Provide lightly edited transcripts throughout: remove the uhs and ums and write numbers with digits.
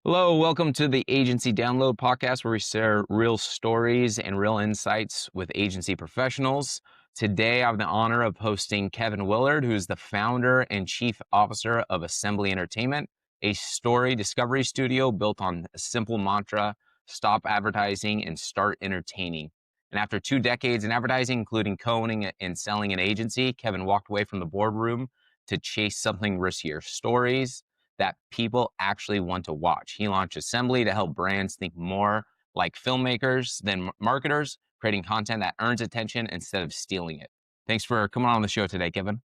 Hello, welcome to the Agency Download podcast where we share real stories and real insights with agency professionals. Today, I have the honor of hosting Kevin Willard, who's the founder and chief officer of Assembly Entertainment, a story discovery studio built on a simple mantra: stop advertising and start entertaining. And after 2 decades in advertising, including co-owning and selling an agency, Kevin walked away from the boardroom to chase something riskier: stories that people actually want to watch. He launched Assembly to help brands think more like filmmakers than marketers, creating content that earns attention instead of stealing it. Thanks for coming on the show today, Kevin.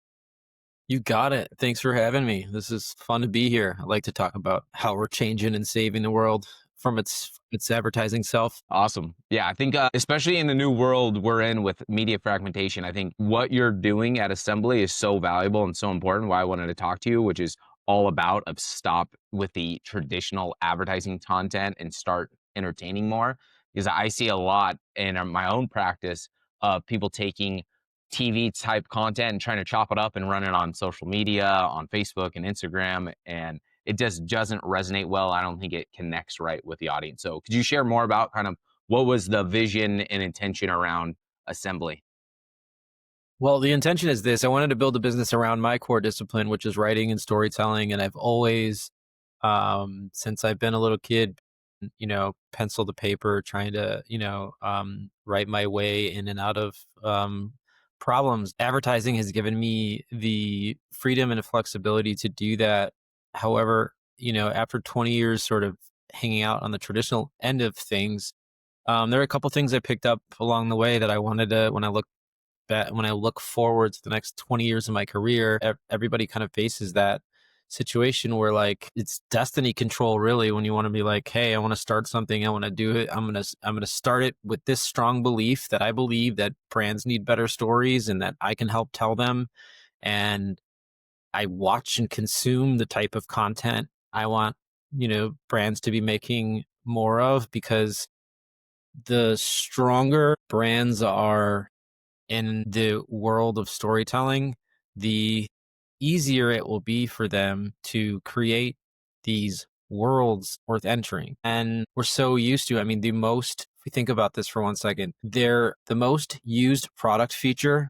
You got it. Thanks for having me. This is fun to be here. I like to talk about how we're changing and saving the world from its advertising self. Awesome. Yeah, I think especially in the new world we're in with media fragmentation, I think what you're doing at Assembly is so valuable and so important. Why I wanted to talk to you, which is all about of stop with the traditional advertising content and start entertaining more. Because I see a lot in my own practice of people taking TV type content and trying to chop it up and run it on social media, on Facebook and Instagram, and it just doesn't resonate well. I don't think it connects right with the audience. So could you share more about kind of what was the vision and intention around Assembly? Well, the intention is this. I wanted to build a business around my core discipline, which is writing and storytelling. And I've always, since I've been a little kid, pencil to paper, trying to, write my way in and out of problems. Advertising has given me the freedom and the flexibility to do that. However, after 20 years sort of hanging out on the traditional end of things, there are a couple things I picked up along the way that I wanted to, when I look forward to the next 20 years of my career, everybody kind of faces that situation where like it's destiny control really when you want to be like, hey, I want to start something, I want to do it. I'm going to start it with this strong belief that I believe that brands need better stories and that I can help tell them. And I watch and consume the type of content I want, brands to be making more of, because the stronger brands are in the world of storytelling, the easier it will be for them to create these worlds worth entering. And we're so used to, if we think about this for 1 second, the most used product feature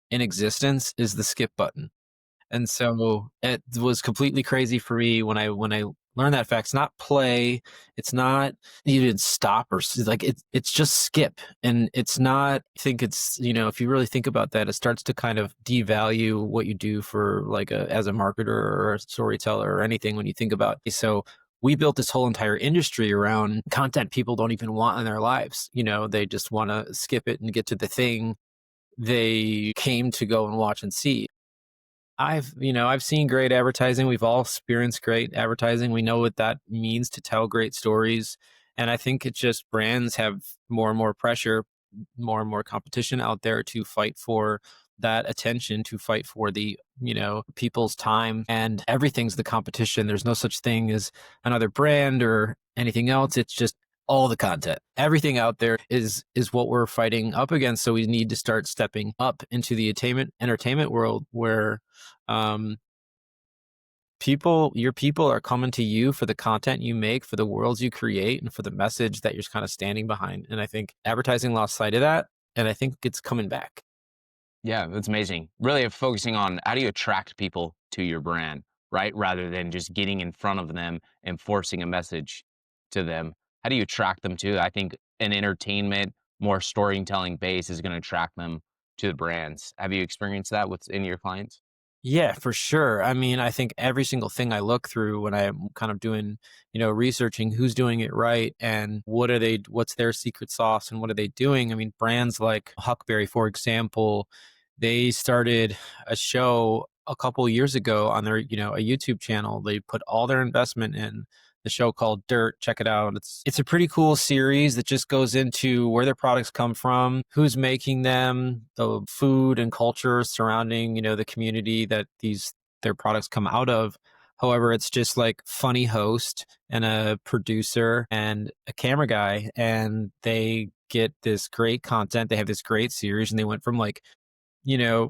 in existence is the skip button. And so it was completely crazy for me when I learned that fact. It's not play, it's not even stop like it's just skip. And it's not, I think it's, if you really think about that, it starts to kind of devalue what you do for like as a marketer or a storyteller or anything when you think about it. So we built this whole entire industry around content people don't even want in their lives. They just want to skip it and get to the thing they came to go and watch and see. I've seen great advertising. We've all experienced great advertising. We know what that means to tell great stories. And I think it's just brands have more and more pressure, more and more competition out there to fight for that attention, to fight for the, people's time, and everything's the competition. There's no such thing as another brand or anything else. It's just all the content. Everything out there is what we're fighting up against. So we need to start stepping up into the entertainment world where um, your people are coming to you for the content you make, for the worlds you create, and for the message that you're kind of standing behind. And I think advertising lost sight of that, and I think it's coming back. Yeah, that's amazing. Really focusing on how do you attract people to your brand, right? Rather than just getting in front of them and forcing a message to them. How do you attract them to? I think an entertainment, more storytelling base is going to attract them to the brands. Have you experienced that with any of your clients? Yeah, for sure. I think every single thing I look through when I'm kind of doing, researching who's doing it right and what's their secret sauce and what are they doing? Brands like Huckberry, for example, they started a show a couple years ago on their, a YouTube channel. They put all their investment in the show called Dirt. Check it out. It's a pretty cool series that just goes into where their products come from, who's making them, the food and culture surrounding, the community that their products come out of. However, it's just like funny host and a producer and a camera guy, and they get this great content. They have this great series, and they went from like, you know,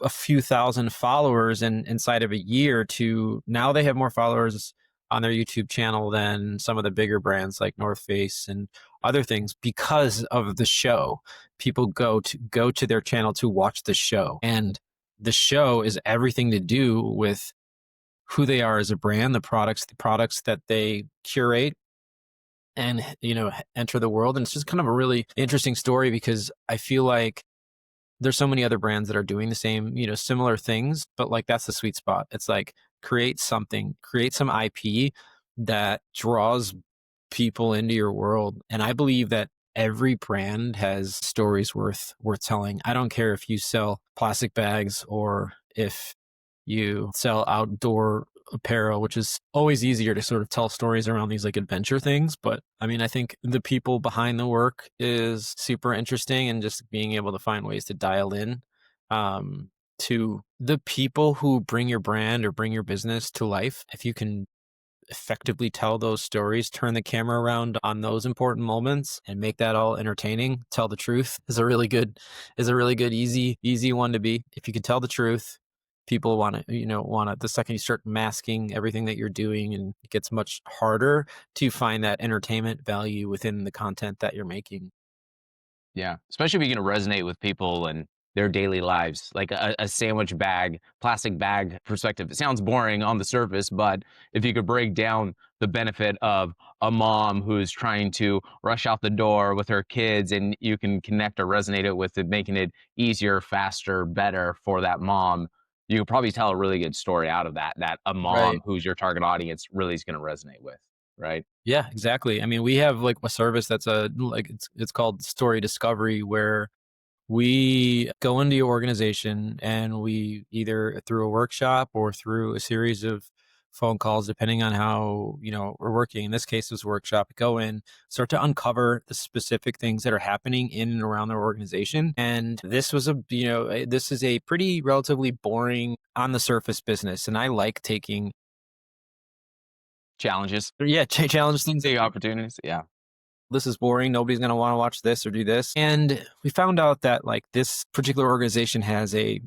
a few thousand followers inside of a year to now they have more followers on their YouTube channel than some of the bigger brands like North Face and other things because of the show. People go to their channel to watch the show. And the show is everything to do with who they are as a brand, the products that they curate and enter the world. And it's just kind of a really interesting story because I feel like there's so many other brands that are doing the same, similar things, but like that's the sweet spot. It's like create something, create some IP that draws people into your world. And I believe that every brand has stories worth telling. I don't care if you sell plastic bags or if you sell outdoor apparel, which is always easier to sort of tell stories around these like adventure things. But I mean, I think the people behind the work is super interesting and just being able to find ways to dial in to the people who bring your brand or bring your business to life. If you can effectively tell those stories, turn the camera around on those important moments and make that all entertaining, tell the truth is a really good easy one to be. If you can tell the truth, people want to the second you start masking everything that you're doing, and it gets much harder to find that entertainment value within the content that you're making. Yeah, especially if you're gonna resonate with people and their daily lives, like a sandwich bag, plastic bag perspective. It sounds boring on the surface, but if you could break down the benefit of a mom who's trying to rush out the door with her kids, and you can connect or resonate it with it, making it easier, faster, better for that mom, you could probably tell a really good story out of that, that a Right. mom who's your target audience really is gonna resonate with, right? Yeah, exactly. I mean, we have like a service that's a like it's called Story Discovery, where we go into your organization and we either through a workshop or through a series of phone calls, depending on how, we're working. In this case, this workshop, go in, start to uncover the specific things that are happening in and around their organization. And this is a pretty relatively boring on the surface business. And I like taking, Challenges, yeah, challenge things. big opportunities, yeah. This is boring. Nobody's going to want to watch this or do this. And we found out that like this particular organization is a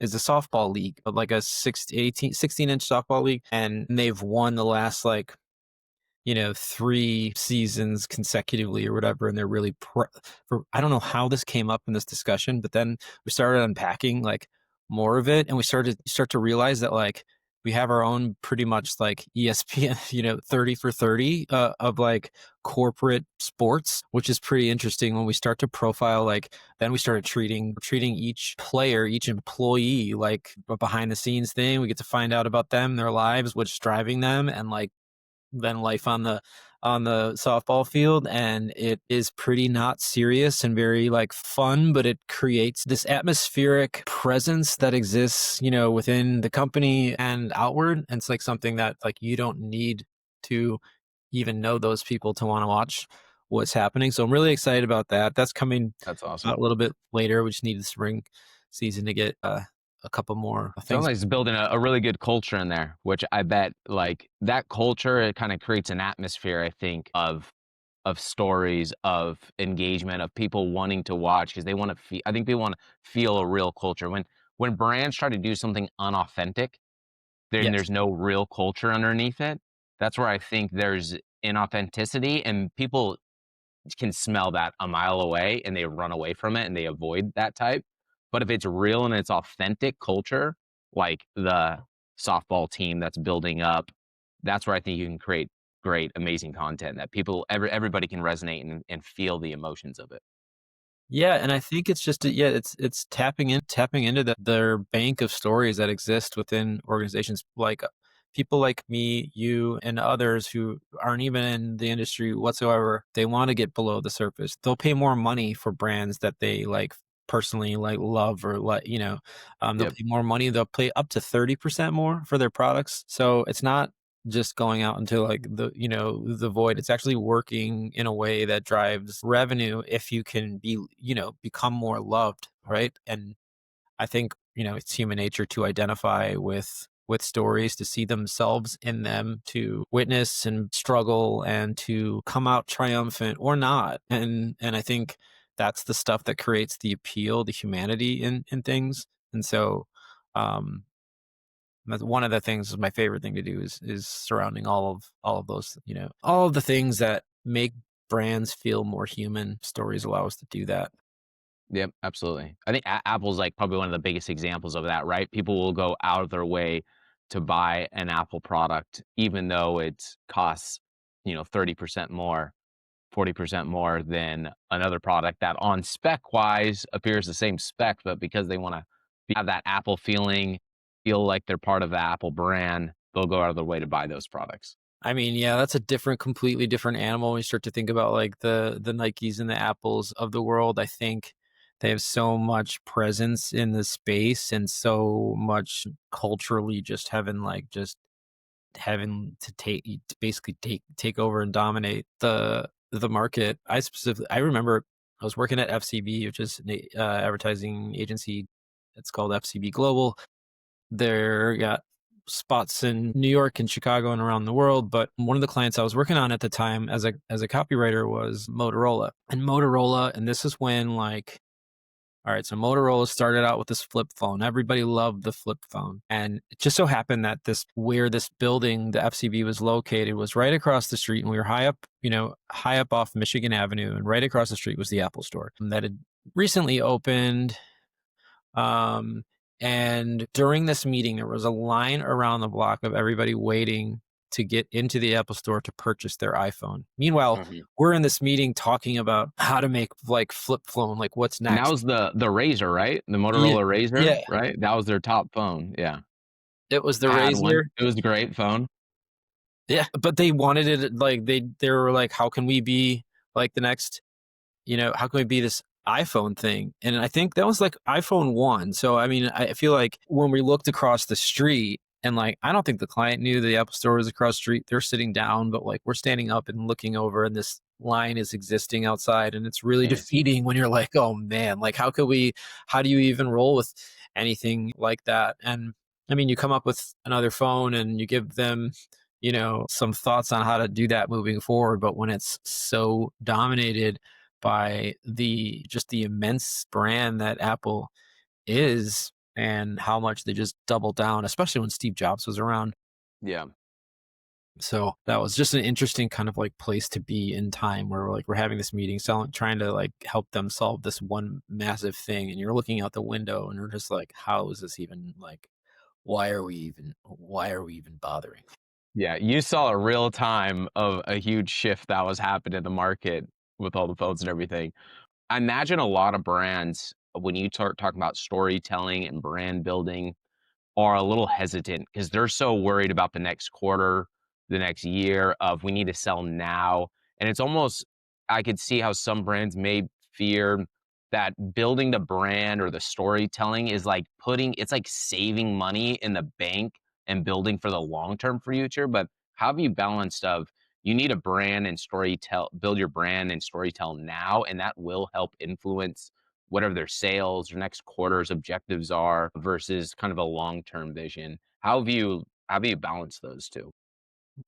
softball league, but like a 16-inch softball league. And they've won the last like, 3 seasons consecutively or whatever. And they're really I don't know how this came up in this discussion, but then we started unpacking like more of it. And we start to realize that like we have our own pretty much like ESPN, 30 for 30 of like corporate sports, which is pretty interesting when we start to profile. Like then we started treating each player, each employee like a behind the scenes thing. We get to find out about them, their lives, what's driving them, and like then life on the softball field. And it is pretty not serious and very like fun, but it creates this atmospheric presence that exists within the company and outward. And it's like something that like you don't need to even know those people to want to watch what's happening. So I'm really excited about that. That's coming That's a awesome. little bit later. We just need the spring season to get a couple more Sounds things. like it's building a really good culture in there, which I bet like that culture, it kind of creates an atmosphere, I think, of stories, of engagement, of people wanting to watch because they want to feel. I think people want to feel a real culture. When brands try to do something unauthentic, then Yes. there's no real culture underneath it. That's where I think there's inauthenticity, and people can smell that a mile away and they run away from it and they avoid that type. But if it's real and it's authentic culture, like the softball team that's building up, that's where I think you can create great, amazing content that everybody can resonate and feel the emotions of it. Yeah, and I think it's just it's tapping into their bank of stories that exist within organizations like people like me, you, and others who aren't even in the industry whatsoever. They want to get below the surface. They'll pay more money for brands that they like personally like love or like they'll Yep. pay more money. They'll pay up to 30% more for their products. So it's not just going out into like the void. It's actually working in a way that drives revenue if you can become more loved, right? And I think it's human nature to identify with stories, to see themselves in them, to witness and struggle and to come out triumphant or not. And I think that's the stuff that creates the appeal, the humanity in things. And so um That's one of the things, my favorite thing to do is surrounding all of those, all of the things that make brands feel more human. Stories allow us to do that. Yep, absolutely. I think Apple's like probably one of the biggest examples of that, right? People will go out of their way to buy an Apple product, even though it costs, 30% more, 40% more than another product that on spec wise appears the same spec, but because they want to have that Apple feeling, feel like they're part of the Apple brand, they'll go out of their way to buy those products. I mean, yeah, that's a completely different animal when you start to think about like the Nikes and the Apples of the world. I think they have so much presence in the space and so much culturally just having to basically take over and dominate the market. I remember I was working at FCB, which is an advertising agency. It's called FCB Global. They're got spots in New York and Chicago and around the world. But one of the clients I was working on at the time as a copywriter was Motorola. And this is when like, all right, so Motorola started out with this flip phone. Everybody loved the flip phone. And it just so happened that where this building, the FCB was located, was right across the street. And we were high up off Michigan Avenue. And right across the street was the Apple store that had recently opened. And during this meeting, there was a line around the block of everybody waiting to get into the Apple store to purchase their iPhone. Meanwhile, we're in this meeting talking about how to make like flip phone, like what's And that next. was the Razor, right? The Yeah, Motorola Razor, yeah, right? That was their top phone. Yeah. it was the I had one. Razor. It was a great phone. Yeah, but they wanted it like they were like, how can we be like the next, how can we be this iPhone thing? And I think that was like iPhone 1. So I mean, I feel like when we looked across the street and like I don't think the client knew the Apple store was across the street. They're sitting down, but like we're standing up and looking over and this line is existing outside and it's really Mm. defeating when you're like, oh man, like how do you even roll with anything like that? And I mean, you come up with another phone and you give them some thoughts on how to do that moving forward. But when it's so dominated by the immense brand that Apple is and how much they just double down, especially when Steve Jobs was around. Yeah. So that was just an interesting kind of like place to be in time where we're having this meeting, trying to like help them solve this one massive thing. And you're looking out the window and you're just like, how is this even like, why are we even bothering? Yeah, you saw a real time of a huge shift that was happening in the market with all the phones and everything. I imagine a lot of brands, when you start talking about storytelling and brand building, are a little hesitant because they're so worried about the next quarter, the next year of we need to sell now. And it's almost, I could see how some brands may fear that building the brand or the storytelling is like it's like saving money in the bank and building for the long-term future. But how have you balanced of you need a brand and build your brand and storytell now, and that will help influence whatever their sales or next quarter's objectives are versus kind of a long-term vision. How have you balanced those 2?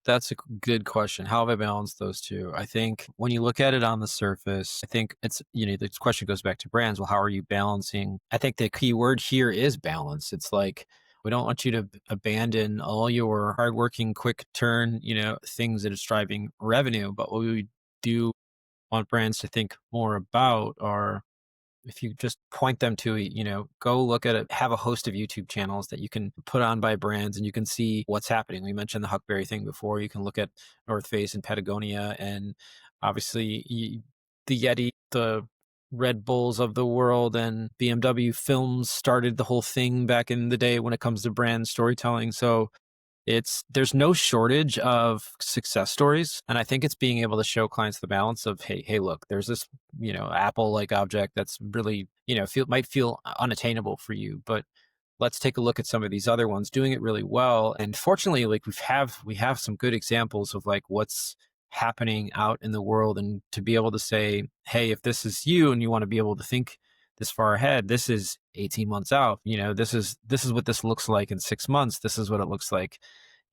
That's a good question. How have I balanced those two? I think when you look at it on the surface, I think this question goes back to brands. Well, how are you balancing? I think the key word here is balance. It's like, we don't want you to abandon all your hardworking, quick turn, things that is driving revenue. But what we do want brands to think more about are, if you just point them to, go look at it, have a host of YouTube channels that you can put on by brands and you can see what's happening. We mentioned the Huckberry thing before. You can look at North Face and Patagonia and obviously the Yeti, the Red Bulls of the world, and BMW Films started the whole thing back in the day when it comes to brand storytelling. So there's no shortage of success stories. And I think it's being able to show clients the balance of, hey, look, there's this, Apple like object that's really, might feel unattainable for you, but let's take a look at some of these other ones doing it really well. And fortunately, like we have some good examples of like what's happening out in the world, and to be able to say, hey, if this is you and you want to be able to think this far ahead, this is 18 months out, this is what this looks like in 6 months. This is what it looks like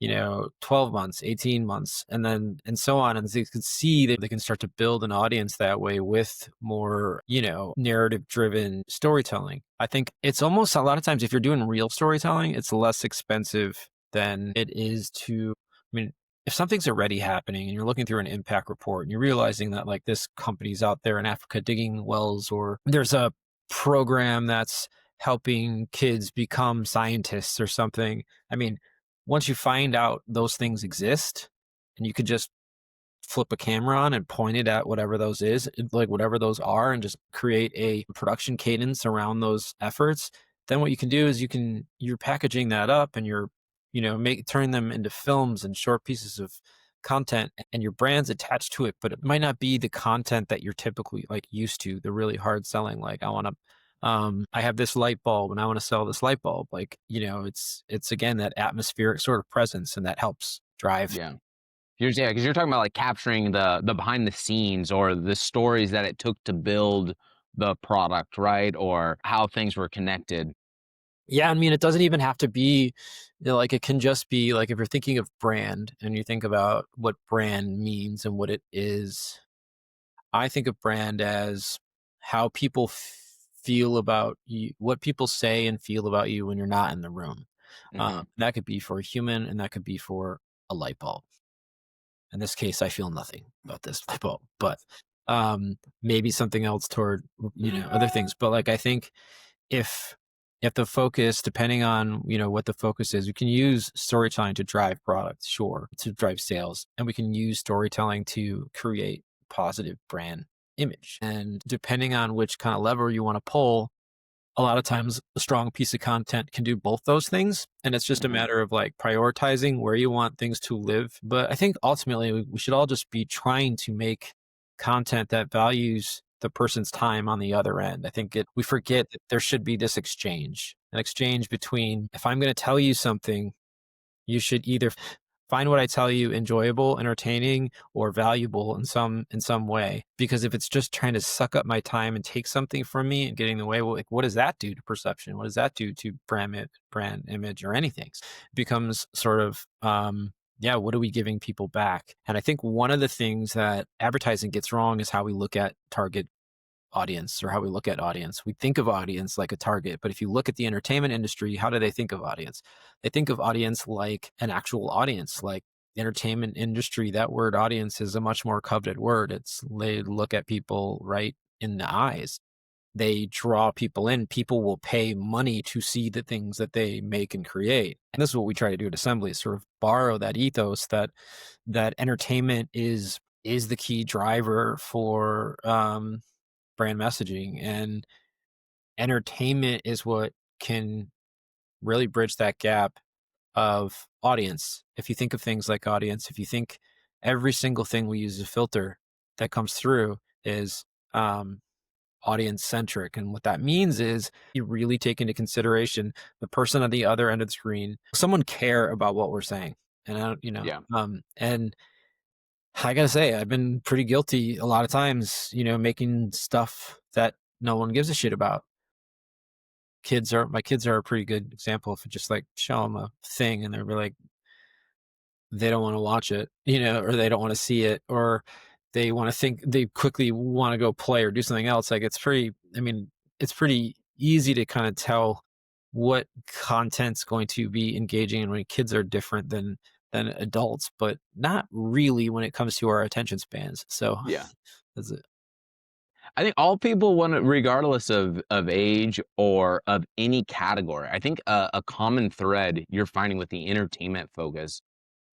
12 months, 18 months, and so on. And so you can see that they can start to build an audience that way with more, narrative driven storytelling. I think it's almost a lot of times if you're doing real storytelling, it's less expensive than it is to, I mean, if something's already happening and you're looking through an impact report and you're realizing that like this company's out there in Africa digging wells, or there's a program that's helping kids become scientists or something. I mean, once you find out those things exist and you could just flip a camera on and point it at whatever those is, like whatever those are, and just create a production cadence around those efforts, then what you can do is you're packaging that up and you're, make turn them into films and short pieces of content, and your brand's attached to it, but it might not be the content that you're typically like used to, the really hard selling, like I have this light bulb and I want to sell this light bulb. Like, it's again that atmospheric sort of presence, and that helps drive. Yeah. Yeah, because you're talking about, like, capturing the behind the scenes or the stories that it took to build the product, right? Or how things were connected. Yeah, I mean, it doesn't even have to be, like, it can just be like if you're thinking of brand and you think about what brand means and what it is, I think of brand as how people feel about you, what people say and feel about you when you're not in the room. Mhm. That could be for a human and that could be for a light bulb. In this case, I feel nothing about this light bulb, but maybe something else toward, other things. But like, I think if if the focus, depending on what the focus is, we can use storytelling to drive products, sure, to drive sales, and we can use storytelling to create positive brand image. And depending on which kind of lever you want to pull, a lot of times a strong piece of content can do both those things, and it's just a Mhm. matter of like prioritizing where you want things to live. But I think ultimately we should all just be trying to make content that values the person's time on the other end. I think we forget that there should be this exchange, an exchange between, if I'm going to tell you something, you should either find what I tell you enjoyable, entertaining, or valuable in some way. Because if it's just trying to suck up my time and take something from me and getting in the way, well, like what does that do to perception? What does that do to brand image or anything? It becomes sort of yeah, what are we giving people back? And I think one of the things that advertising gets wrong is how we look at target audience, or how we look at audience. We think of audience like a target, but if you look at the entertainment industry, how do they think of audience? They think of audience like an actual audience, like the entertainment industry. That word audience is a much more coveted word. They look at people right in the eyes. They draw people in. People will pay money to see the things that they make and create. And this is what we try to do at Assembly, is sort of borrow that ethos that entertainment is the key driver for brand messaging, and entertainment is what can really bridge that gap of audience. If you think of things like audience, if you think every single thing we use as a filter that comes through is um, audience centric, and what that means is you really take into consideration the person on the other end of the screen, someone care about what we're saying. And I don't, Yeah. and I gotta say, I've been pretty guilty a lot of times, making stuff that no one gives a shit about. My kids are a pretty good example. If you just like show them a thing and they're like, they don't want to watch it, or they don't want to see it, or they quickly want to go play or do something else. Like I mean, it's pretty easy to kind of tell what content's going to be engaging, and when kids are different than adults, but not really when it comes to our attention spans. So Yeah. that's it. I think all people want to, regardless of age or of any category, I think a common thread you're finding with the entertainment focus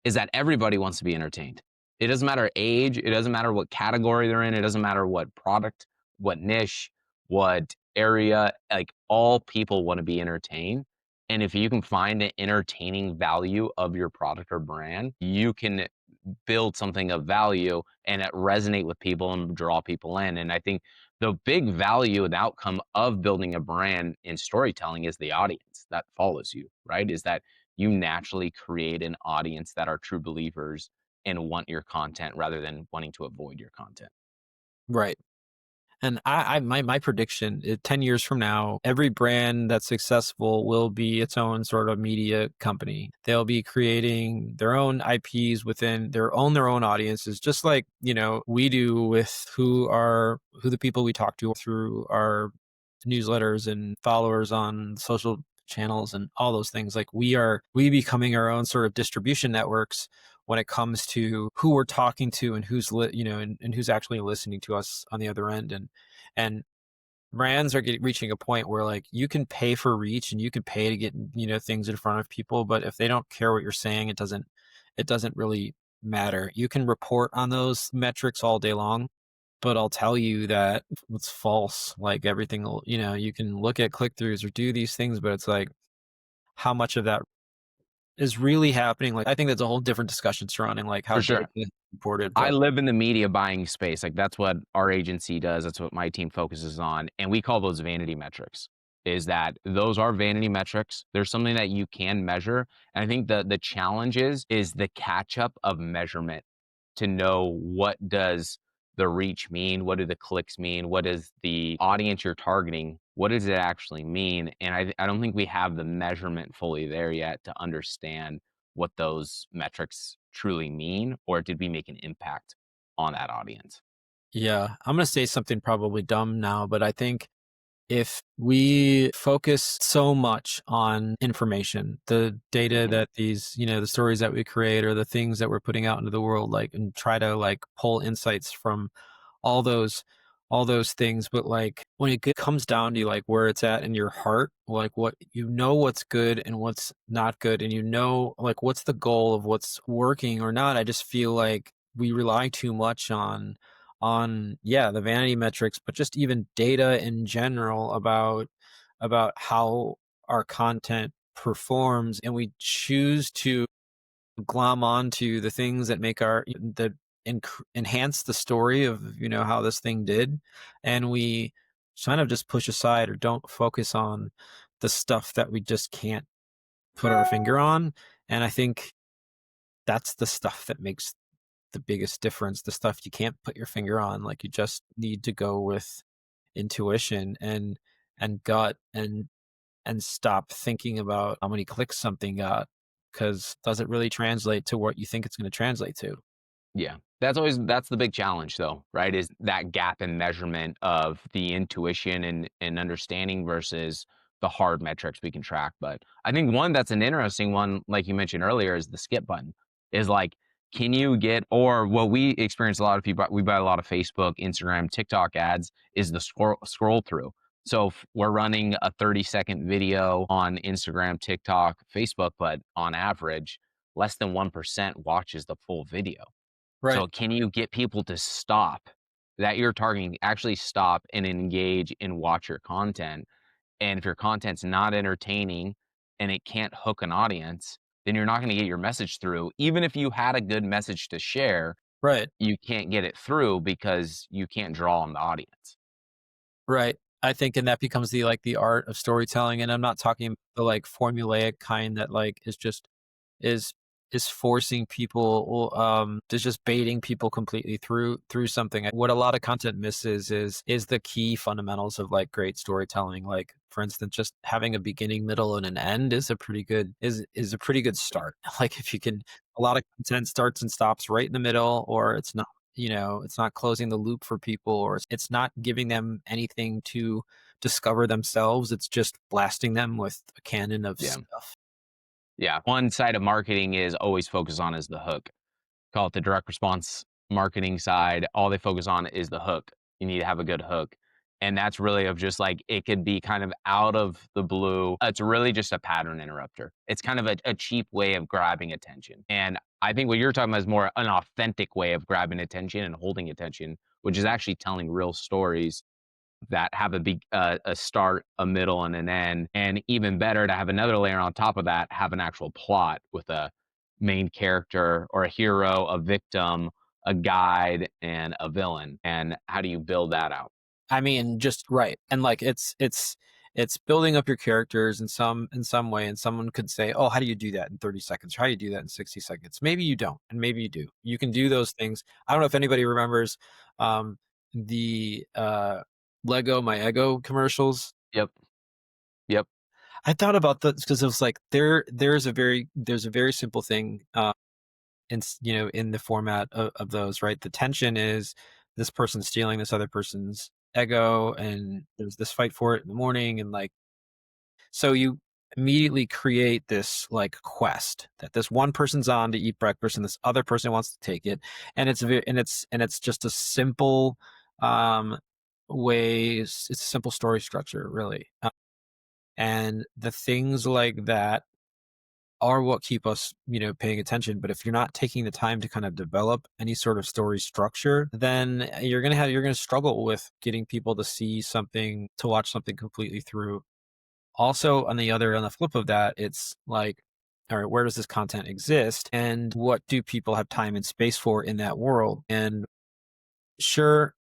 is that everybody wants to be entertained. It doesn't matter age, it doesn't matter what category they're in, it doesn't matter what product, what niche, what area, like, all people wanna be entertained, and if you can find an entertaining value of your product or brand, you can build something of value and it resonate with people and draw people in. And I think the big value and outcome of building a brand in storytelling is the audience that follows you, right? Is that you naturally create an audience that are true believers and want your content rather than wanting to avoid your content. Right. And my prediction, 10 years from now, every brand that's successful will be its own sort of media company. They'll be creating their own IPs within their own audiences, just like, we do with who the people we talk to through our newsletters and followers on social channels and all those things. Like we becoming our own sort of distribution networks when it comes to who we're talking to and and who's actually listening to us on the other end. And brands are reaching a point where, like, you can pay for reach and you can pay to get, things in front of people, but if they don't care what you're saying, it doesn't really matter. You can report on those metrics all day long, but I'll tell you that it's false. Like, everything will, you can look at click-throughs or do these things, but it's like, how much of that is really happening? Like, I think that's a whole different discussion surrounding, like, how For data sure. is reported, I but live in the media buying space. Like that's what our agency does. That's what my team focuses on. And we call those vanity metrics. Is that those are vanity metrics. There's something that you can measure. And I think the challenge is the catch up of measurement to know what does the reach mean? What do the clicks mean? What is the audience you're targeting? What does it actually mean? And I don't think we have the measurement fully there yet to understand what those metrics truly mean, or did we make an impact on that audience? yeah, I'm gonna say something probably dumb now, but I think if we focus so much on information, the data Mhm. that the stories that we create or the things that we're putting out into the world, like, and try to, like, pull insights from all those all those things, but, like, when it comes down to, like, where it's at in your heart, like, what's good and what's not good, and, like, what's the goal of what's working or not. I just feel like we rely too much on, yeah, the vanity metrics, but just even data in general about how our content performs, and we choose to glom onto the things that make that enhance the story of, how this thing did, and we kind of just push aside or don't focus on the stuff that we just can't put our finger on. And I think that's the stuff that makes the biggest difference, the stuff you can't put your finger on. Like, you just need to go with intuition and gut, and stop thinking about how many clicks something got, because does it really translate to what you think it's going to translate to? Yeah. That's the big challenge though, right? Is that gap in measurement of the intuition and understanding versus the hard metrics we can track. But I think one that's an interesting one, like you mentioned earlier, is the skip button. Is like, can you get, or what we experience a lot of people, we buy a lot of Facebook, Instagram, TikTok ads, is the scroll through. So if we're running a 30-second video on Instagram, TikTok, Facebook, but on average, less than 1% watches the full video. Right. So can you get people to stop that you're targeting, actually stop and engage and watch your content? And if your content's not entertaining and it can't hook an audience, then you're not going to get your message through. Even if you had a good message to share, Right. you can't get it through because you can't draw on the audience. Right. I think, and that becomes the art of storytelling. And I'm not talking the, like, formulaic kind that, like, is is forcing people, is just baiting people completely through something. What a lot of content misses is the key fundamentals of, like, great storytelling. Like, for instance, just having a beginning, middle, and an end is a pretty good start. Like, if you can, a lot of content starts and stops right in the middle, or it's not closing the loop for people, or it's not giving them anything to discover themselves. It's just blasting them with a cannon of Yeah. stuff. Yeah. One side of marketing is always focus on is the hook. Call it the direct response marketing side. All they focus on is the hook. You need to have a good hook. And that's really of just like, it could be kind of out of the blue. It's really just a pattern interrupter. It's kind of a cheap way of grabbing attention. And I think what you're talking about is more an authentic way of grabbing attention and holding attention, which is actually telling real stories that have a start, a middle, and an end, and even better to have another layer on top of that, have an actual plot with a main character or a hero, a victim, a guide, and a villain. And how do you build that out? I mean, just right. And, like, it's building up your characters in some way, and someone could say, "Oh, how do you do that in 30 seconds? Or how do you do that in 60 seconds?" Maybe you don't, and maybe you do. You can do those things. I don't know if anybody remembers, um the Lego My Ego commercials. Yep. Yep. I thought about that because it was like there's a very simple thing in the format of those, right? The tension is this person stealing this other person's ego, and there's this fight for it in the morning, and like so you immediately create this like quest that this one person's on to eat breakfast and this other person wants to take it, and it's just a simple um it's a simple story structure, really. And the things like that are what keep us, paying attention. But if you're not taking the time to kind of develop any sort of story structure, then you're gonna struggle with getting people to see something, to watch something completely through. Also, on the flip of that, it's like, all right, where does this content exist, and what do people have time and space for in that world? And sure,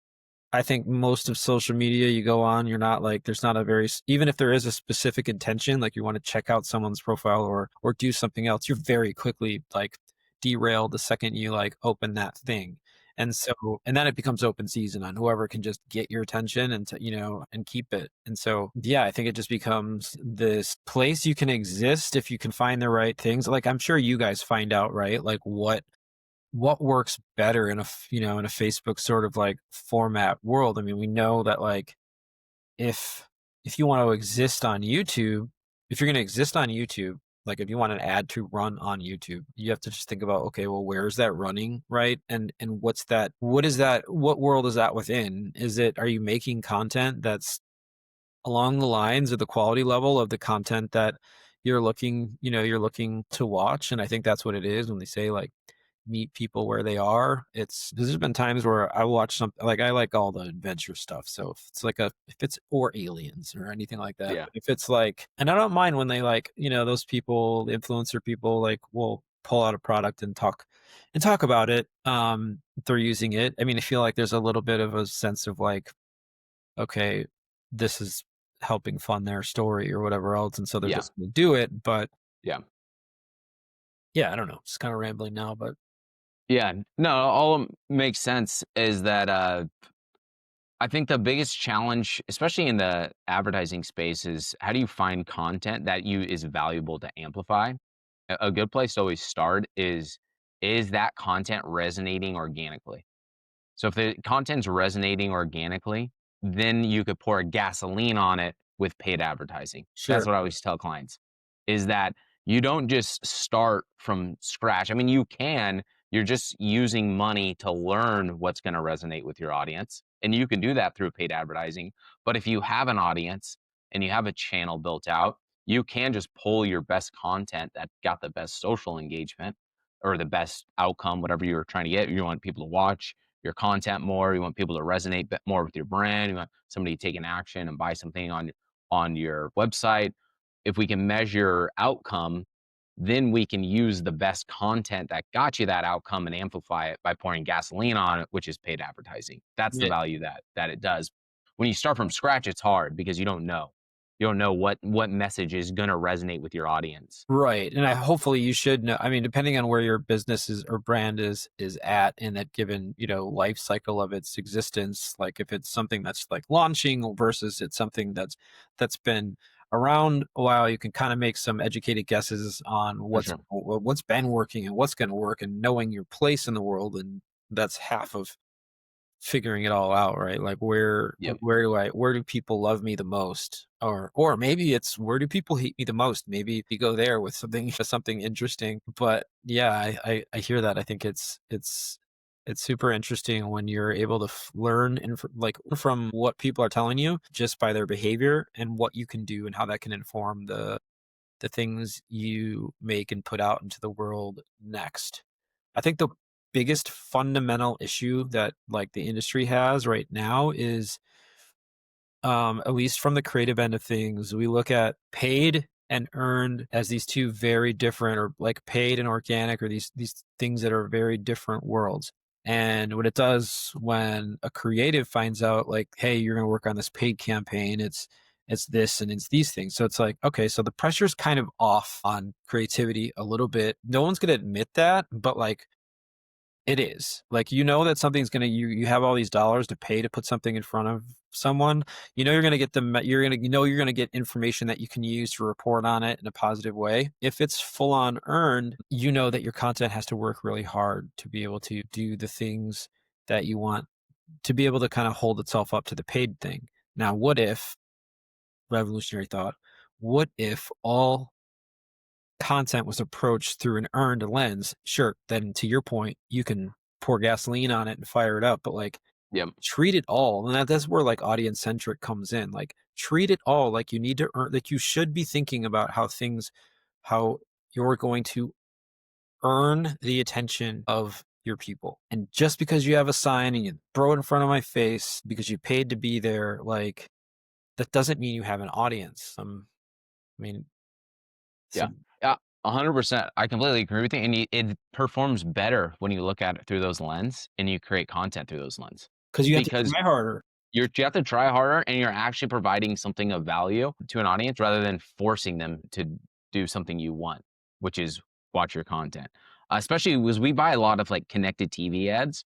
I think most of social media you go on, you're not like there's not a very even if there is a specific intention, like you want to check out someone's profile or do something else, you're very quickly like derailed the second you like open that thing. And so and then it becomes open season on whoever can just get your attention and and keep it. And so yeah, I think it just becomes this place you can exist if you can find the right things. Like I'm sure you guys find out, right? Like what works better in in a Facebook sort of like format world. I mean, we know that like if if you want to exist on YouTube, if you're going to exist on YouTube, like if you want an ad to run on YouTube, you have to just think about, okay, well, where's that running, right? And what world is that within? Are you making content that's along the lines of the quality level of the content that you're looking to watch? And I think that's what it is when they say like meet people where they are. It's because there's been times where I watch something like I like all the adventure stuff. So if it's like if it's or aliens or anything like that, Yeah. but if it's like, and I don't mind when they like, those people, the influencer people, like will pull out a product and talk about it. If they're using it. I mean, I feel like there's a little bit of a sense of like, okay, this is helping fund their story or whatever else, and so they're Yeah. just going to do it. But Yeah. yeah, I don't know. Just kind of rambling now, but Yeah. No, all makes sense is that I think the biggest challenge, especially in the advertising space, is how do you find content that you is valuable to amplify? A good place to always start is that content resonating organically? So if the content's resonating organically, then you could pour gasoline on it with paid advertising. That's sure. what I always tell clients is that you don't just start from scratch. I mean, you can, you're just using money to learn what's going to resonate with your audience. And you can do that through paid advertising. But if you have an audience and you have a channel built out, you can just pull your best content that got the best social engagement or the best outcome, whatever you're trying to get. You want people to watch your content more. You want people to resonate more with your brand. You want somebody to take an action and buy something on your website. If we can measure outcome, then we can use the best content that got you that outcome and amplify it by pouring gasoline on it, which is paid advertising. That's the Yeah. value that it does. When you start from scratch, it's hard because you don't know. You don't know what message is going to resonate with your audience. Right, and I hopefully you should know. I mean, depending on where your business is or brand is at in that given, life cycle of its existence, like if it's something that's like launching versus it's something that's been around a while, you can kind of make some educated guesses on For sure. what's been working and what's going to work, and knowing your place in the world, and that's half of figuring it all out, right? Like Yep. where do people love me the most? Or maybe it's where do people hate me the most? Maybe you go there with something interesting. But yeah, I hear that. I think it's super interesting when you're able to learn and like from what people are telling you just by their behavior and what you can do and how that can inform the things you make and put out into the world next. I think the biggest fundamental issue that like the industry has right now is at least from the creative end of things, we look at paid and earned as these two very different, or like paid and organic, or these things that are very different worlds. And what it does when a creative finds out like, hey, you're going to work on this paid campaign, it's this and it's these things. So it's like, okay, so the pressure's kind of off on creativity a little bit. No one's going to admit that, but like It is. Like, you know that something's gonna you have all these dollars to pay to put something in front of someone. You know you're gonna get them you're gonna get information that you can use to report on it in a positive way. If it's full on earned, you know that your content has to work really hard to be able to do the things that you want to be able to kind of hold itself up to the paid thing. Now, what if, revolutionary thought, what if all content was approached through an earned lens? Sure, then to your point, you can pour gasoline on it and fire it up, but like Yep. treat it all. And that's where like audience centric comes in. Like treat it all like you need to earn, like you should be thinking about how you're going to earn the attention of your people. And just because you have a sign and you throw it in front of my face because you paid to be there, like that doesn't mean you have an audience. I mean, Yeah. so Yeah, 100%. I completely agree with you, and it performs better when you look at it through those lens and you create content through those lens. because you have to Because try harder. you have to try harder and you're actually providing something of value to an audience rather than forcing them to do something you want, which is watch your content. Especially because we buy a lot of like connected TV ads,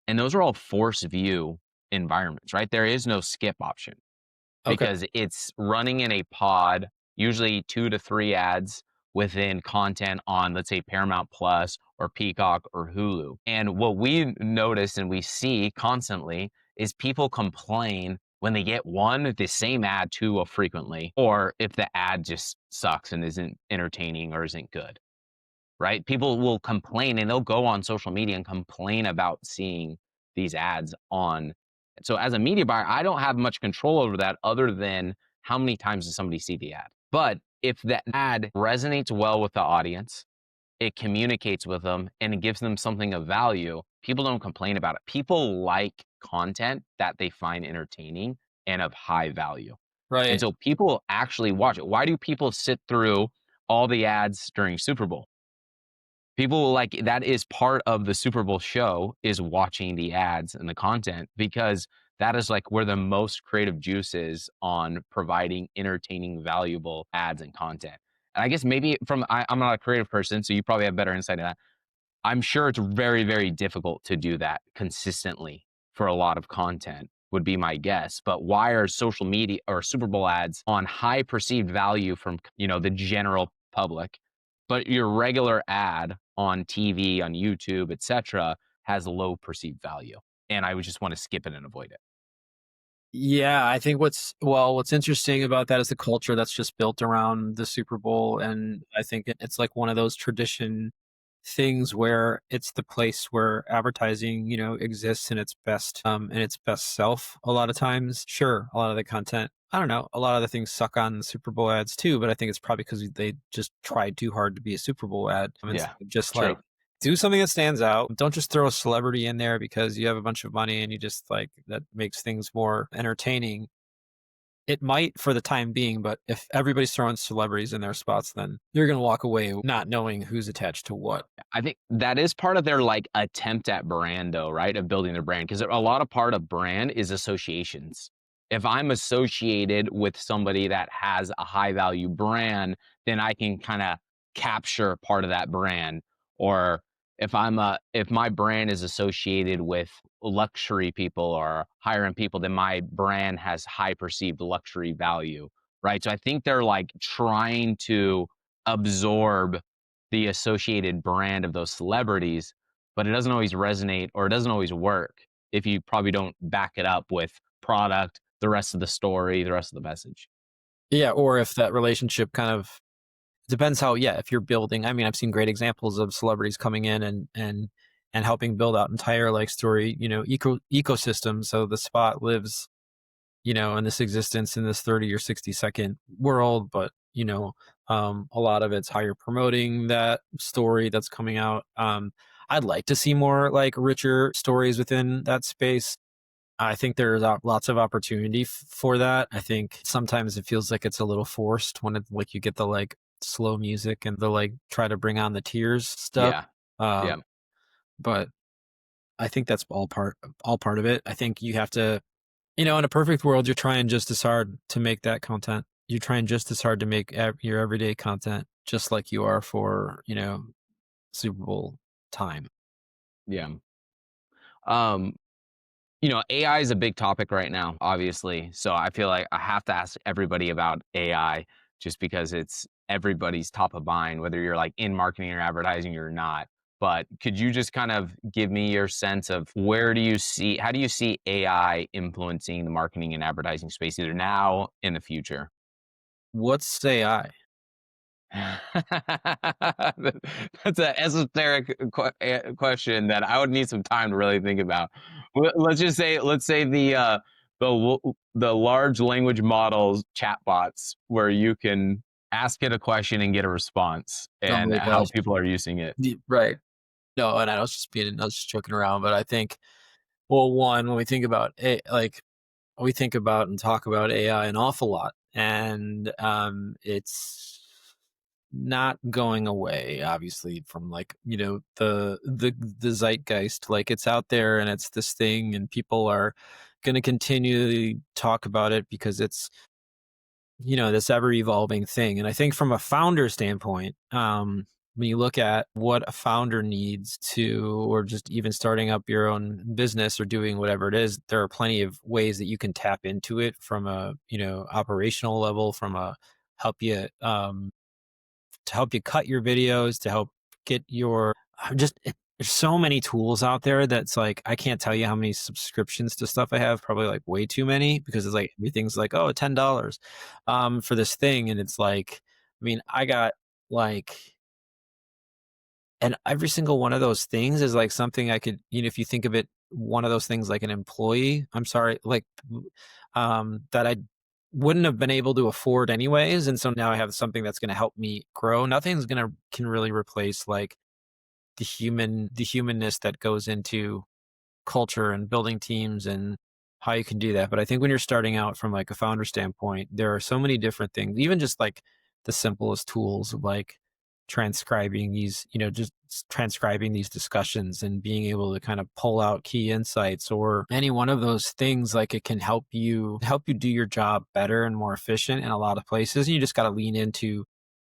and those are all force view environments, right? There is no skip option Okay. because it's running in a pod, usually 2 to 3 ads within content on, let's say, Paramount Plus or Peacock or Hulu. And what we notice and we see constantly is people complain when they get one, the same ad too frequently, or if the ad just sucks and isn't entertaining or isn't good, right? People will complain and they'll go on social media and complain about seeing these ads on. So as a media buyer, I don't have much control over that other than how many times does somebody see the ad. But if the ad resonates well with the audience, it communicates with them and it gives them something of value, people don't complain about it. People like content that they find entertaining and of high value. And Right. so people actually watch it. Why do people sit through all the ads during Super Bowl? People like that is part of the Super Bowl show is watching the ads and the content because that is like where the most creative juice is on providing entertaining, valuable ads and content. And I guess maybe I'm not a creative person, so you probably have better insight in that. I'm sure it's very, very difficult to do that consistently for a lot of content, would be my guess. But why are social media or Super Bowl ads on high perceived value from, the general public, but your regular ad on TV, on YouTube, etc., has low perceived value? And I would just want to skip it and avoid it. Yeah, I think what's interesting about that is the culture that's just built around the Super Bowl, and I think it's like one of those tradition things where it's the place where advertising, exists in its best self a lot of times. Sure, a lot of the content, I don't know, a lot of the things suck on the Super Bowl ads too, but I think it's probably because they just tried too hard to be a Super Bowl ad. I mean, Yeah, just like true. do something that stands out. Don't just throw a celebrity in there because you have a bunch of money and you just like that makes things more entertaining. It might for the time being, but if everybody's throwing celebrities in their spots, then you're going to walk away not knowing who's attached to what. I think that is part of their like attempt at brand though, right? Of building their brand. Because a lot of part of brand is associations. If I'm associated with somebody that has a high value brand, then I can kind of capture part of that brand. Or if my brand is associated with luxury people or higher end people, then my brand has high perceived luxury value. Right. So I think they're like trying to absorb the associated brand of those celebrities, but it doesn't always resonate or it doesn't always work if you probably don't back it up with product, the rest of the story, the rest of the message. Yeah. Or if that relationship kind of depends how, yeah, if you're building, I mean, I've seen great examples of celebrities coming in and helping build out entire like story, ecosystems. So the spot lives in this existence in this 30 or 60-second world, but a lot of it's how you're promoting that story that's coming out. I'd like to see more like richer stories within that space. I think there's lots of opportunity for that. I think sometimes it feels like it's a little forced when it like you get the like slow music and the like try to bring on the tears stuff. Yeah. Um, Yeah. but I think that's all part of it. I think you have to in a perfect world, you're trying just as hard to make that content. You're trying just as hard to make your everyday content, just like you are for, Super Bowl time. Yeah. Um, AI is a big topic right now, obviously. So I feel like I have to ask everybody about AI just because it's everybody's top of mind, whether you're like in marketing or advertising or not. But could you just kind of give me your sense of how do you see AI influencing the marketing and advertising space either now in the future? What's AI? That's an esoteric question that I would need some time to really think about. Let's say the large language models chatbots where you can ask it a question and get a response, Oh and my how gosh. people are using it. Right. No, and I was just joking around, but I think, well, one, when we think about we think about and talk about AI an awful lot, and it's not going away, obviously, from like, the zeitgeist. Like, it's out there and it's this thing, and people are going to continually talk about it because it's, this ever evolving thing. And I think from a founder standpoint, when you look at what a founder needs to, or just even starting up your own business or doing whatever it is, there are plenty of ways that you can tap into it from a, operational level, from a help you, to help you cut your videos, to help get your, there's so many tools out there that's like, I can't tell you how many subscriptions to stuff I have, probably like way too many, because it's like everything's like, oh, $10 for this thing. And it's like, I mean, I got like, and every single one of those things is like something I could, if you think of it, one of those things like an employee, I'm sorry, like, that I wouldn't have been able to afford anyways. And so now I have something that's going to help me grow. Nothing's going to can really replace like the humanness that goes into culture and building teams and how you can do that. But I think when you're starting out from like a founder standpoint, there are so many different things, even just like the simplest tools of like transcribing these, just transcribing these discussions and being able to kind of pull out key insights, or any one of those things. Like, it can help you do your job better and more efficient in a lot of places. You just got to lean into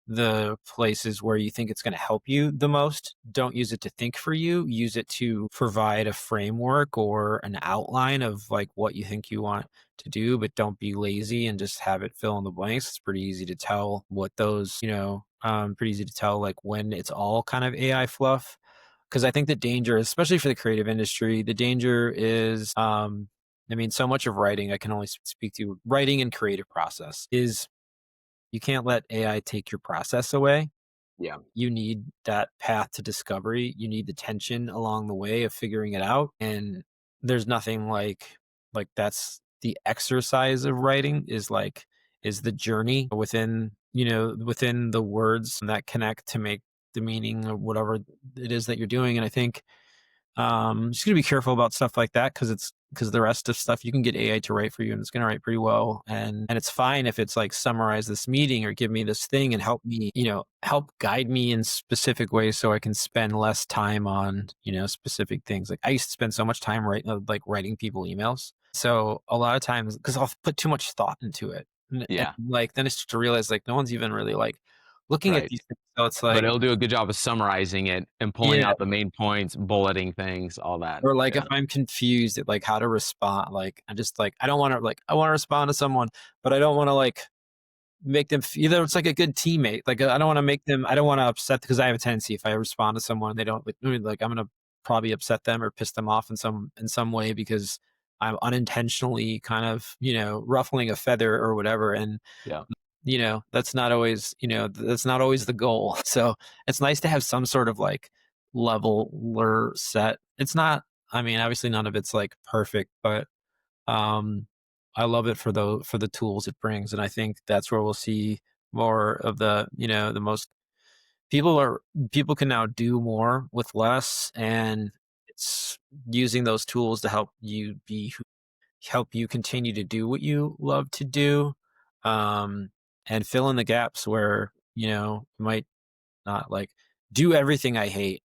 the places where you think it's going to help you the most. Don't use it to think for you. Use it to provide a framework or an outline of like what you think you want to do, but don't be lazy and just have it fill in the blanks. It's pretty easy to tell what those, pretty easy to tell like when it's all kind of AI fluff. Cause I think the danger, especially for the creative industry, the danger is, I mean, so much of writing, I can only speak to writing and creative process, is you can't let AI take your process away. Yeah. You need that path to discovery. You need the tension along the way of figuring it out. And there's nothing like that's the exercise of writing, is the journey within, within the words that connect to make the meaning of whatever it is that you're doing. And I think just gonna be careful about stuff like that, because the rest of stuff you can get AI to write for you, and it's gonna write pretty well. And it's fine if it's like, summarize this meeting or give me this thing and help me, help guide me in specific ways so I can spend less time on, specific things. Like, I used to spend so much time writing people emails. So a lot of times, because I'll put too much thought into it. And Yeah. like, then it's to realize like no one's even really like looking at Right. these things. So it's But like, it'll do a good job of summarizing it and pulling yeah. out the main points, bulleting things, all that. Or like, if Yeah. I'm confused at like how to respond, like I just like, I don't want to like, I want to respond to someone, but I don't want to like make them either. It's like a good teammate. Like, I don't want to make them, I don't want to upset, because I have a tendency, if I respond to someone and they don't like, like, I'm gonna probably upset them or piss them off in some way, because I'm unintentionally kind of, ruffling a feather or whatever. And Yeah. that's not always, that's not always the goal. So it's nice to have some sort of like leveler set. It's not, I mean, obviously none of it's like perfect, but um I love it for the tools it brings. And I think that's where we'll see more of the, the most people are people can now do more with less, and it's using those tools to help you continue to do what you love to do, um, and fill in the gaps where, you might not like do everything I hate.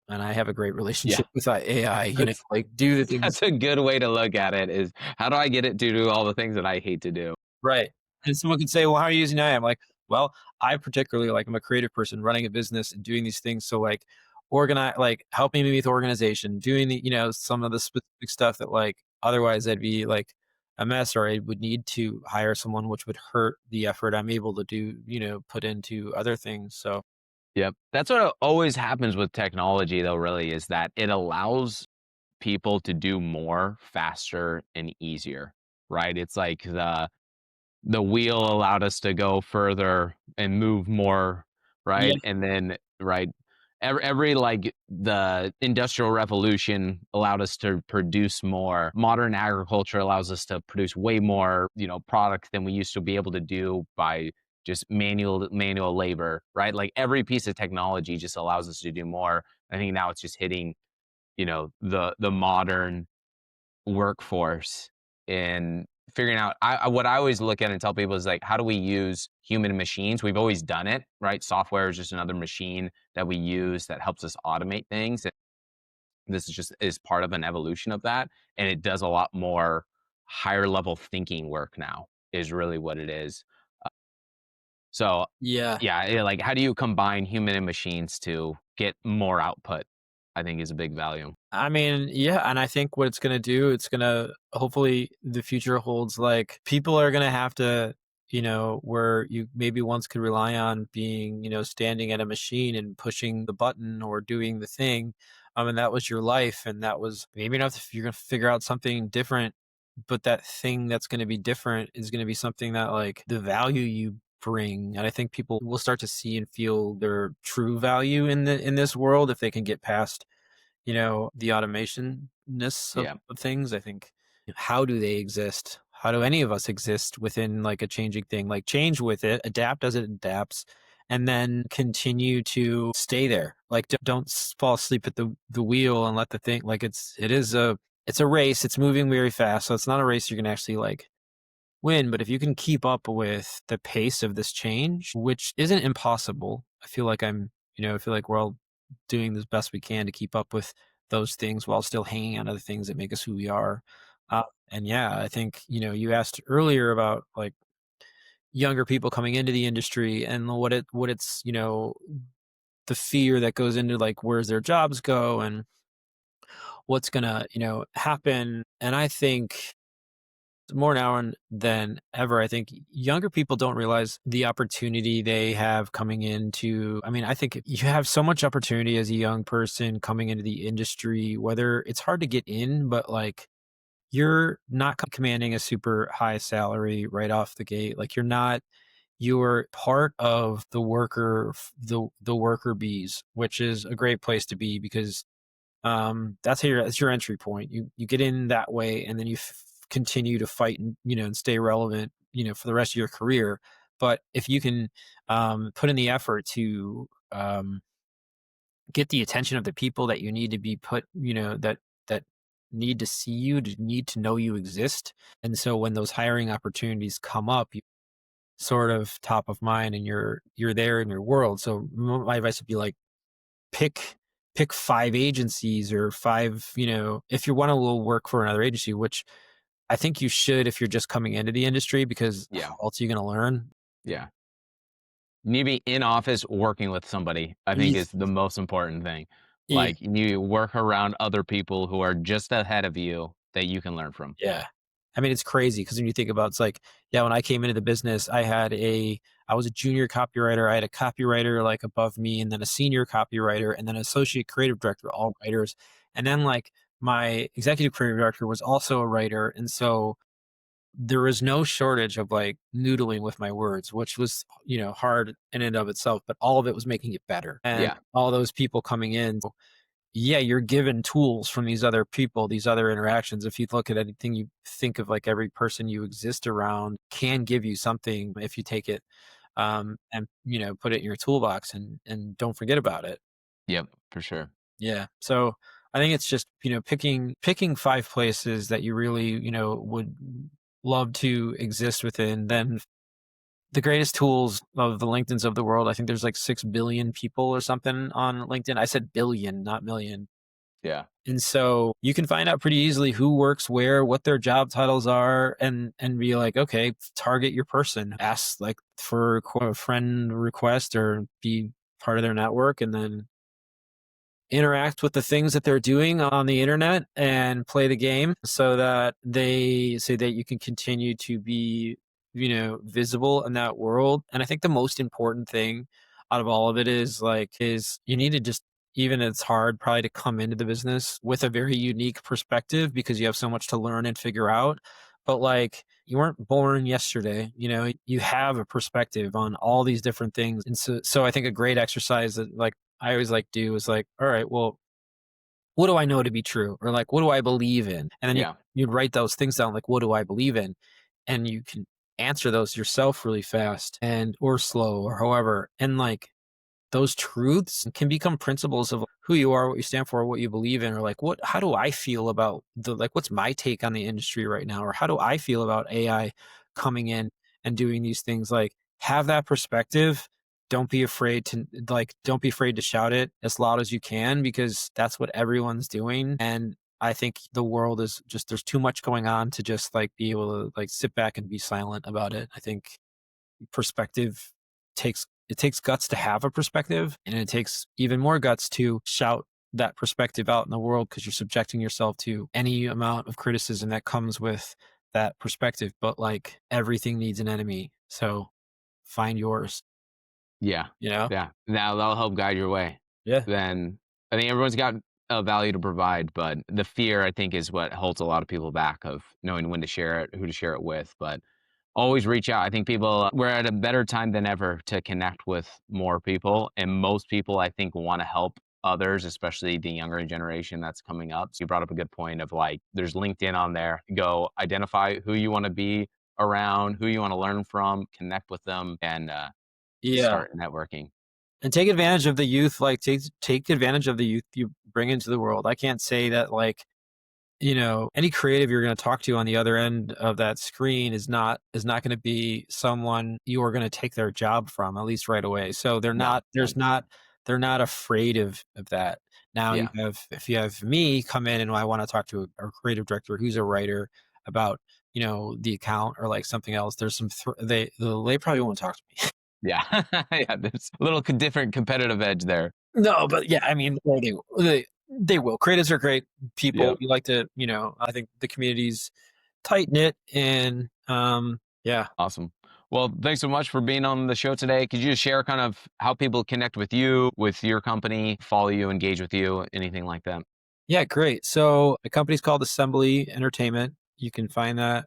And I have a great Yeah. relationship with AI, That's like do the things that's a good way to look at it is how do I get it to do all the things that I hate to do? right. And someone could say, well, how are you using AI? I'm like, well, I particularly like, I'm a creative person running a business and doing these things. So like, organize, like helping me with organization, doing the, some of the specific stuff that like otherwise I'd be like a mess, or I would need to hire someone, which would hurt the effort I'm able to do, put into other things. So Yep. That's what always happens with technology, though, really, is that it allows people to do more faster and easier, right? It's like the wheel allowed us to go further and move more, yeah, right? And then, right, every like the industrial revolution allowed us to produce more. Modern agriculture allows us to produce way more, products than we used to be able to do by just manual labor, right? Like every piece of technology just allows us to do more. I think now it's just hitting, the modern workforce in figuring out what I always look at and tell people is like, how do we use human machines? We've always done it, right? Software is just another machine that we use that helps us automate things. And this is part of an evolution of that. And it does a lot more higher level thinking work now, is really what it is. So yeah. yeah, like how do you combine human and machines to get more output? I think is a big value. I mean, yeah, and I think what it's gonna do, it's gonna hopefully the future holds like people are gonna have to, where you maybe once could rely on being, standing at a machine and pushing the button or doing the thing. And that was your life, and that was maybe enough if you're gonna figure out something different, but that thing that's gonna be different is gonna be something that like the value you bring. And I think people will start to see and feel their true value in this world if they can get past the automationness Yeah. of things. I think how do they exist? How do any of us exist within like a changing thing? Like change with it, adapt as it adapts, and then continue to stay there. Like don't fall asleep at the wheel and let the thing like it's a race. It's moving very fast, so it's not a race you're gonna actually like win. But if you can keep up with the pace of this change, which isn't impossible, I feel like we're all doing the best we can to keep up with those things while still hanging on to the things that make us who we are. Uh, and yeah, I think, you asked earlier about like younger people coming into the industry and what it's, the fear that goes into like where's their jobs go and what's gonna, happen. And I think more now than ever, I think younger people don't realize the opportunity they have coming into. I mean, I think you have so much opportunity as a young person coming into the industry, whether it's hard to get in, but like you're not commanding a super high salary right off the gate. Like you're part of the the worker bees, which is a great place to be because that's your entry point. You get in that way, and then you continue to fight and and stay relevant, for the rest of your career. But if you can put in the effort to get the attention of the people that you need to be put, that need to see you, to need to know you exist, and so when those hiring opportunities come up, you sort of top of mind, and you're there in your world. So my advice would be like pick pick 5 agencies or 5, if you wanna go work for another agency, which I think you should if you're just coming into the industry because Yeah. how else are you gonna learn? Yeah. You need to be in office working with somebody, I think Ye is the most important thing. ye Like, you work around other people who are just ahead of you that you can learn from. Yeah. I mean, it's crazy because when you think about it's like, yeah, when I came into the business, I was a junior copywriter. I had a copywriter like above me, and then a senior copywriter, and then an associate creative director, all writers. And then like my executive creative director was also a writer. And so there was no shortage of like noodling with my words, which was, hard in and of itself, but all of it was making it better. And Yeah. all those people coming in, yeah, you're given tools from these other people, these other interactions. If you look at anything, you think of like every person you exist around can give you something if you take it and put it in your toolbox and don't forget about it. Yep, for sure. Yeah. So I think it's just, picking 5 places that you really, would love to exist within. Then the greatest tools of the LinkedIn's of the world. I think there's like 6 billion people or something on LinkedIn. I said billion, not million. Yeah. And so you can find out pretty easily who works where, what their job titles are, and be like, okay, target your person. Ask like for a friend request or be part of their network, and then interact with the things that they're doing on the internet and play the game so that you can continue to be, visible in that world. And I think the most important thing out of all of it is you need to just, even it's hard probably to come into the business with a very unique perspective because you have so much to learn and figure out. But like, you weren't born yesterday, you have a perspective on all these different things. And so I think a great exercise that like I always like do is like, all right, well, what do I know to be true? Or like, what do I believe in? And then Yeah. you'd write those things down, like, what do I believe in? And you can answer those yourself really fast and or slow or however. And like those truths can become principles of who you are, what you stand for, what you believe in, or like how do I feel about what's my take on the industry right now, or how do I feel about AI coming in and doing these things? Like, have that perspective. Don't be afraid to shout it as loud as you can because that's what everyone's doing. And I think the world is just, there's too much going on to just like be able to like sit back and be silent about it. I think perspective takes guts to have a perspective, and it takes even more guts to shout that perspective out in the world because you're subjecting yourself to any amount of criticism that comes with that perspective. But like everything needs an enemy, so find yours. Yeah. You know? Yeah. That'll help guide your way. Yeah. Then I think everyone's got a value to provide, but the fear, I think, is what holds a lot of people back of knowing when to share it, who to share it with. But always reach out. I think we're at a better time than ever to connect with more people. And most people, I think, want to help others, especially the younger generation that's coming up. So you brought up a good point of like, there's LinkedIn on there. Go identify who you want to be around, who you want to learn from, connect with them, and Yeah. start networking. And take advantage of the youth, like take advantage of the youth you bring into the world. I can't say that like, any creative you're going to talk to on the other end of that screen is not going to be someone you are going to take their job from, at least right away. So No, no. they're not afraid of that. Now Yeah. if you have me come in and I want to talk to a creative director who's a writer about, the account or like something else, there's they probably won't talk to me. Yeah. Yeah, there's a little different competitive edge there. No, but yeah, I mean, they will. Creatives are great people. Yep. We like to, I think the community's tight knit and yeah. Awesome. Well, thanks so much for being on the show today. Could you just share kind of how people connect with you, with your company, follow you, engage with you, anything like that? Yeah, great. So the company's called Assembly Entertainment. You can find that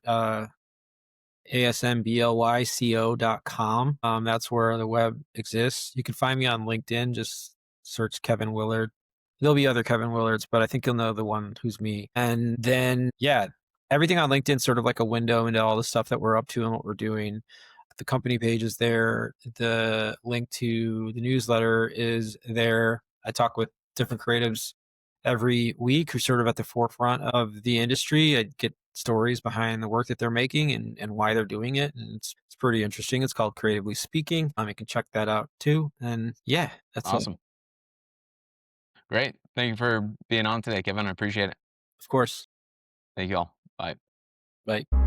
asmblyco.com. That's where the web exists. You can find me on LinkedIn. Just search Kevin Willard. There'll be other Kevin Willards, but I think you'll know the one who's me. And then, yeah, everything on LinkedIn sort of like a window into all the stuff that we're up to and what we're doing. The company page is there. The link to the newsletter is there. I talk with different creatives every week who's sort of at the forefront of the industry. I get stories behind the work that they're making and why they're doing it. And it's pretty interesting. It's called Creatively Speaking. You can check that out too. And yeah, that's it. Awesome. Great. Thank you for being on today, Kevin. I appreciate it. Of course. Thank you all. Bye. Bye.